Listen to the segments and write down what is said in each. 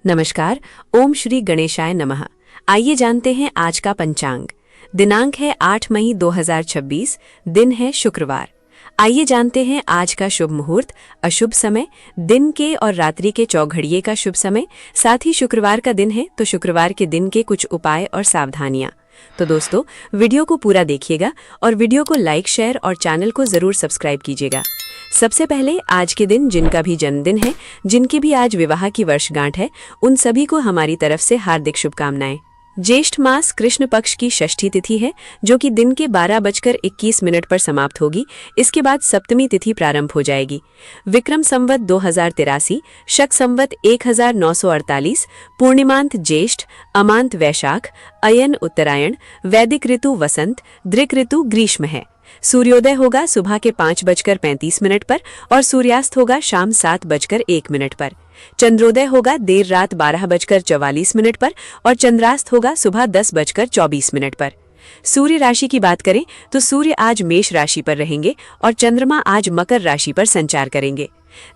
नमस्कार। ओम श्री गणेशाय नमः। आइए जानते हैं आज का पंचांग। दिनांक है 8 मई 2026, दिन है शुक्रवार। आइए जानते हैं आज का शुभ मुहूर्त, अशुभ समय, दिन के और रात्रि के चौघड़िए का शुभ समय। साथ ही शुक्रवार का दिन है तो शुक्रवार के दिन के कुछ उपाय और सावधानियां। तो दोस्तों, वीडियो को पूरा देखिएगा और वीडियो को लाइक, शेयर और चैनल को जरूर सब्सक्राइब कीजिएगा। सबसे पहले आज के दिन जिनका भी जन्मदिन है, जिनकी भी आज विवाह की वर्षगांठ है, उन सभी को हमारी तरफ से हार्दिक शुभकामनाएं। ज्येष्ठ मास कृष्ण पक्ष की षष्ठी तिथि है, जो कि दिन के 12:21 पर समाप्त होगी। इसके बाद सप्तमी तिथि प्रारंभ हो जाएगी। विक्रम संवत 2083, शक संवत 1948, पूर्णिमांत ज्येष्ठ, अमांत वैशाख, अयन उत्तरायण, वैदिक ऋतु वसंत, दृक ऋतु ग्रीष्म है। सूर्योदय होगा सुबह के 5:35 पर और सूर्यास्त होगा शाम 7:01 पर। चंद्रोदय होगा देर रात 12:44 पर और चंद्रास्त होगा सुबह 10:24 पर। सूर्य राशि की बात करें तो सूर्य आज मेष राशि पर रहेंगे और चंद्रमा आज मकर राशि पर संचार करेंगे।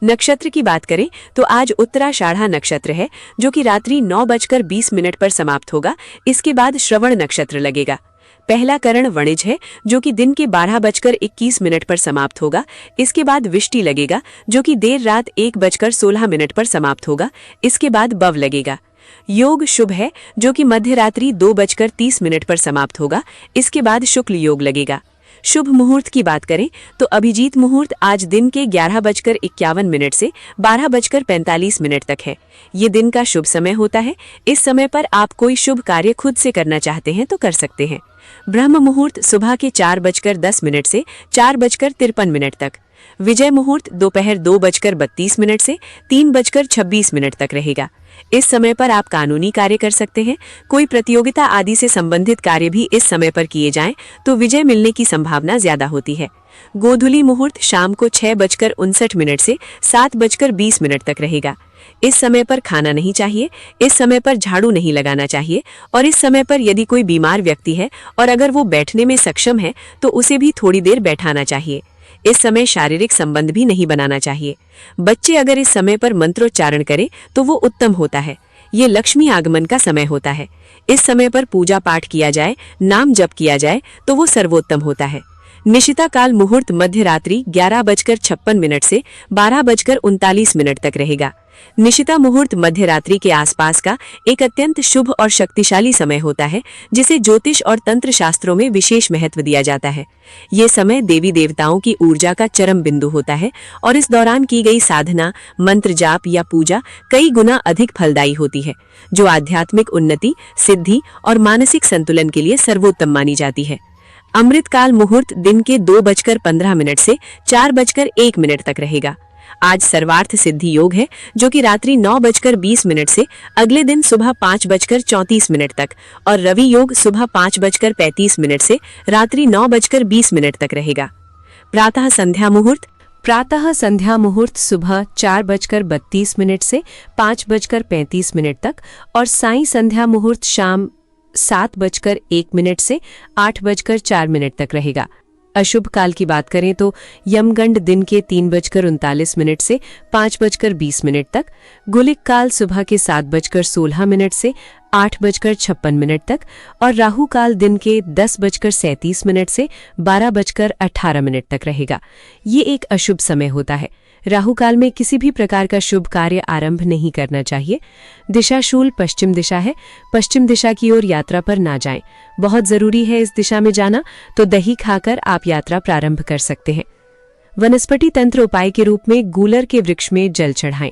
नक्षत्र की बात करें तो आज उत्तराषाढ़ा नक्षत्र है, जो कि रात्रि 9:20 पर समाप्त होगा। इसके बाद श्रवण नक्षत्र लगेगा। पहला करण वणिज है, जो कि दिन के 12:21 पर समाप्त होगा। इसके बाद विष्टि लगेगा, जो कि देर रात 1:16 पर समाप्त होगा। इसके बाद बव लगेगा। योग शुभ है, जो कि मध्य रात्रि 2:30 पर समाप्त होगा। इसके बाद शुक्ल योग लगेगा। शुभ मुहूर्त की बात करें तो अभिजीत मुहूर्त आज दिन के 11:51 से 12:45 तक है। ये दिन का शुभ समय होता है। इस समय पर आप कोई शुभ कार्य खुद से करना चाहते हैं तो कर सकते हैं। ब्रह्म मुहूर्त सुबह के 4:10 से 4:53 तक। विजय मुहूर्त दोपहर 2:32 से 3:26 तक रहेगा। इस समय पर आप कानूनी कार्य कर सकते हैं। कोई प्रतियोगिता आदि से संबंधित कार्य भी इस समय पर किए जाएं तो विजय मिलने की संभावना ज्यादा होती है। गोधूली मुहूर्त शाम को 6:59 से 7:20 तक रहेगा। इस समय पर खाना नहीं चाहिए। इस समय पर झाड़ू नहीं लगाना चाहिए और इस समय पर यदि कोई बीमार व्यक्ति है और अगर वो बैठने में सक्षम है तो उसे भी थोड़ी देर बैठाना चाहिए। इस समय शारीरिक संबंध भी नहीं बनाना चाहिए। बच्चे अगर इस समय पर मंत्रोच्चारण करें तो वो उत्तम होता है। ये लक्ष्मी आगमन का समय होता है। इस समय पर पूजा पाठ किया जाए, नाम जप किया जाए तो वो सर्वोत्तम होता है। निशिता काल मुहूर्त मध्य रात्रि 11:56 से 12:39 तक रहेगा। निशिता मुहूर्त मध्य रात्रि के आसपास का एक अत्यंत शुभ और शक्तिशाली समय होता है, जिसे ज्योतिष और तंत्र शास्त्रों में विशेष महत्व दिया जाता है। ये समय देवी देवताओं की ऊर्जा का चरम बिंदु होता है और इस दौरान की गई साधना, मंत्र जाप या पूजा कई गुना अधिक फलदायी होती है, जो आध्यात्मिक उन्नति, सिद्धि और मानसिक संतुलन के लिए सर्वोत्तम मानी जाती है। अमृतकाल मुहूर्त दिन के 2:15 से 4:01 तक रहेगा। आज सर्वार्थ सिद्धि योग है, जो कि रात्रि 9:20 से अगले दिन सुबह 5:34 तक और रवि योग सुबह 5:35 से रात्रि 9:20 तक रहेगा। प्रातः संध्या मुहूर्त सुबह 4:32 से 5:35 तक और साई संध्या मुहूर्त शाम 7:01 से 8:04 तक रहेगा। अशुभ काल की बात करें तो यमगंड दिन के 3:39 से 5:20 तक, गुलिक काल सुबह के 7:16 से 8:56 तक और राहु काल दिन के 10:37 से 12:18 तक रहेगा। ये एक अशुभ समय होता है। राहु काल में किसी भी प्रकार का शुभ कार्य आरंभ नहीं करना चाहिए। दिशाशूल पश्चिम दिशा है। पश्चिम दिशा की ओर यात्रा पर ना जाएं। बहुत जरूरी है इस दिशा में जाना, तो दही खाकर आप यात्रा प्रारंभ कर सकते हैं। वनस्पति तंत्र उपाय के रूप में गूलर के वृक्ष में जल चढ़ाएं।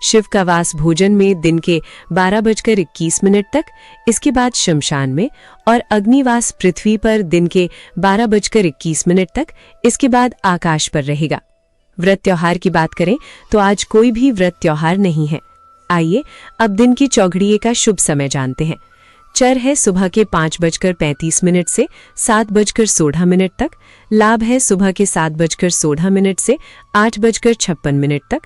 शिव का वास भोजन में दिन के 12:21 तक, इसके बाद शमशान में, और अग्निवास पृथ्वी पर दिन के 12:21 तक, इसके बाद आकाश पर रहेगा। व्रत त्योहार की बात करें तो आज कोई भी व्रत त्योहार नहीं है। आइए अब दिन की चौघड़िए का शुभ समय जानते हैं। चर है सुबह के 5:35 से 7:16 तक। लाभ है सुबह के 7:16 से 8:56 तक।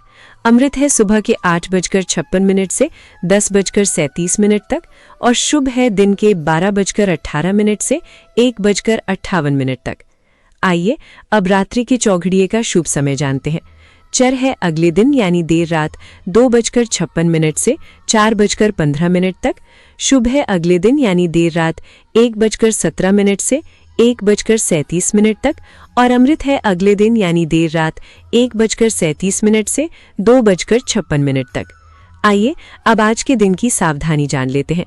अमृत है सुबह के 8:56 से 10:37 तक और शुभ है दिन के 12:18 से 1:58 तक। आइए अब रात्रि की चौघड़िए का शुभ समय जानते हैं। चर है अगले दिन यानी देर रात 2:56 से 4:15 तक। शुभ है अगले दिन यानी देर रात 1:17 से 1:37 तक। और अमृत है अगले दिन यानी देर रात 1:37 से 2:56 तक। आइए अब आज के दिन की सावधानी जान लेते हैं।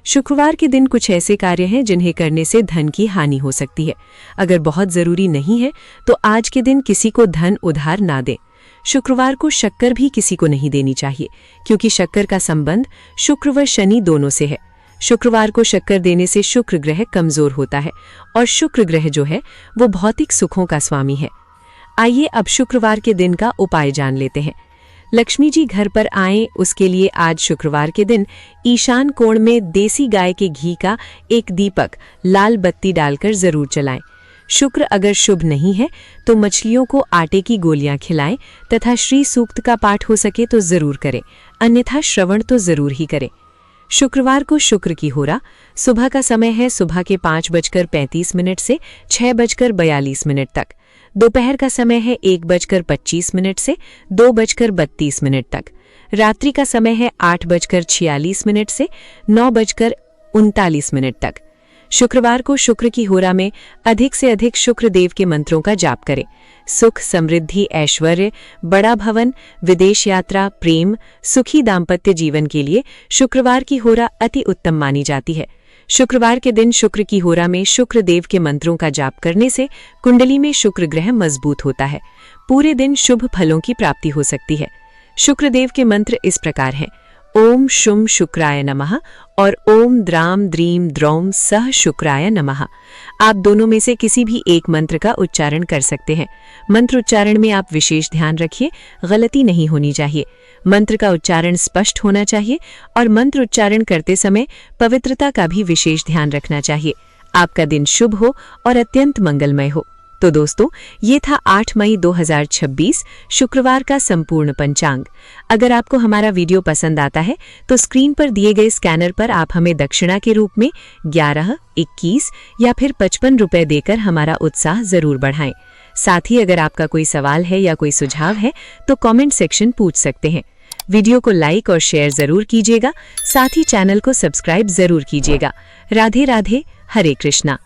शुक्रवार के दिन कुछ ऐसे कार्य हैं जिन्हें करने से धन की हानि हो सकती है। अगर बहुत जरूरी नहीं है तो आज के दिन किसी को धन उधार ना दें। शुक्रवार को शक्कर भी किसी को नहीं देनी चाहिए, क्योंकि शक्कर का संबंध शुक्र व शनि दोनों से है। शुक्रवार को शक्कर देने से शुक्र ग्रह कमजोर होता है, और शुक्र ग्रह जो है वो भौतिक सुखों का स्वामी है। आइए अब शुक्रवार के दिन का उपाय जान लेते हैं। लक्ष्मी जी घर पर आएं, उसके लिए आज शुक्रवार के दिन ईशान कोण में देसी गाय के घी का एक दीपक लाल बत्ती डालकर जरूर जलाएं। शुक्र अगर शुभ नहीं है तो मछलियों को आटे की गोलियां खिलाएं तथा श्री सूक्त का पाठ हो सके तो जरूर करें, अन्यथा श्रवण तो जरूर ही करें। शुक्रवार को शुक्र की होरा सुबह का समय है सुबह के 5:35 से 6:42 तक। दोपहर का समय है 1:25 से 2:32 तक। रात्रि का समय है 8:46 से 9:39 तक। शुक्रवार को शुक्र की होरा में अधिक से अधिक शुक्र देव के मंत्रों का जाप करें। सुख, समृद्धि, ऐश्वर्य, बड़ा भवन, विदेश यात्रा, प्रेम, सुखी दाम्पत्य जीवन के लिए शुक्रवार की होरा अति उत्तम मानी जाती है। शुक्रवार के दिन शुक्र की होरा में शुक्र देव के मंत्रों का जाप करने से कुंडली में शुक्र ग्रह मजबूत होता है। पूरे दिन शुभ फलों की प्राप्ति हो सकती है। शुक्र देव के मंत्र इस प्रकार हैं: ओम शुम शुक्राय नमः और ओम द्राम द्रीम द्रौम सह शुक्राय नमः। आप दोनों में से किसी भी एक मंत्र का उच्चारण कर सकते हैं। मंत्र उच्चारण में आप विशेष ध्यान रखिए, गलती नहीं होनी चाहिए। मंत्र का उच्चारण स्पष्ट होना चाहिए और मंत्र उच्चारण करते समय पवित्रता का भी विशेष ध्यान रखना चाहिए। आपका दिन शुभ हो और अत्यंत मंगलमय हो। तो दोस्तों, ये था 8 मई 2026 शुक्रवार का संपूर्ण पंचांग। अगर आपको हमारा वीडियो पसंद आता है तो स्क्रीन पर दिए गए स्कैनर पर आप हमें दक्षिणा के रूप में 11, 21 या फिर 55 रुपए देकर हमारा उत्साह जरूर बढ़ाएं। साथ ही अगर आपका कोई सवाल है या कोई सुझाव है तो कमेंट सेक्शन पूछ सकते हैं। वीडियो को लाइक और शेयर जरूर कीजिएगा। साथ ही चैनल को सब्सक्राइब जरूर कीजिएगा। राधे राधे, हरे कृष्णा।